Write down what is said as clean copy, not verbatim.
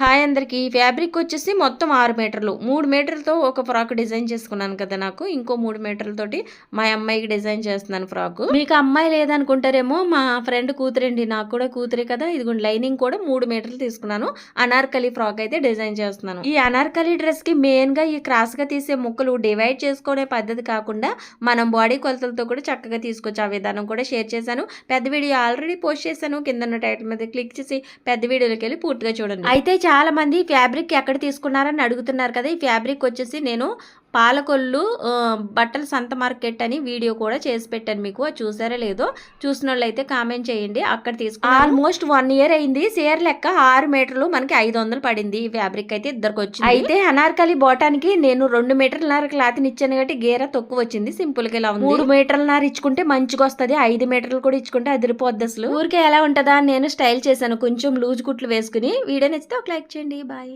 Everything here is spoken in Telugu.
హాయ్ అందరికి. ఫ్యాబ్రిక్ వచ్చేసి మొత్తం 6 మీటర్లు, 3 మీటర్లతో ఒక ఫ్రాక్ డిజైన్ చేసుకున్నాను కదా. నాకు ఇంకో 3 మీటర్లతోటి మా అమ్మాయికి డిజైన్ చేస్తున్నాను ఫ్రాక్. మీకు అమ్మాయి లేదనుకుంటారేమో, మా ఫ్రెండ్ కూతురండి, నాకు కూడా కూతురే కదా. ఇదిగోండి లైనింగ్ కూడా 3 మీటర్లు తీసుకున్నాను. అనార్కలి ఫ్రాక్ అయితే డిజైన్ చేస్తున్నాను. ఈ అనార్కలి డ్రెస్ కి మెయిన్ గా ఈ క్రాస్ గా తీసే ముక్కలు డివైడ్ చేసుకునే పద్ధతి కాకుండా మనం బాడీ కొలతలతో కూడా చక్కగా తీసుకోవచ్చు. ఆ విధానం కూడా షేర్ చేశాను. పెద్ద వీడియో ఆల్రెడీ పోస్ట్ చేశాను. కింద టైటిల్ మీద క్లిక్ చేసి పెద్ద వీడియోలోకి వెళ్ళి పూర్తిగా చూడండి. అయితే చాలా మంది ఫ్యాబ్రిక్ ఎక్కడ తీసుకున్నారని అడుగుతున్నారు కదా. ఈ ఫ్యాబ్రిక్ వచ్చేసి నేను పాలకొల్లు బట్టల సంత మార్కెట్ అని వీడియో కూడా చేసి పెట్టాను మీకు. అది చూసారా లేదో, చూసిన వాళ్ళు అయితే కామెంట్ చేయండి. అక్కడ తీసుకుని ఆల్మోస్ట్ 1 ఇయర్ అయింది. సేర్ లెక్క 6 మీటర్లు మనకి 500 పడింది. ఈ ఫ్యాబ్రిక్ అయితే ఇద్దరికి వచ్చింది. అయితే అనార్కలి బోటానికి నేను 2 మీటర్లన్నర క్లాత్ ఇచ్చాను కాబట్టి గేర తక్కువ వచ్చింది. సింపుల్ గా ఇలా ఉంది. 3 మీటర్లన్నర ఇచ్చుకుంటే మంచిగా వస్తుంది. 5 మీటర్లు కూడా ఇచ్చుకుంటే అదిరిపోద్ది. అసలు ఊరికే ఎలా ఉంటుందా అని నేను స్టైల్ చేశాను. కొంచెం లూజ్ కుట్లు వేసుకుని. వీడియో నచ్చితే ఒక లైక్ చేయండి. బాయ్.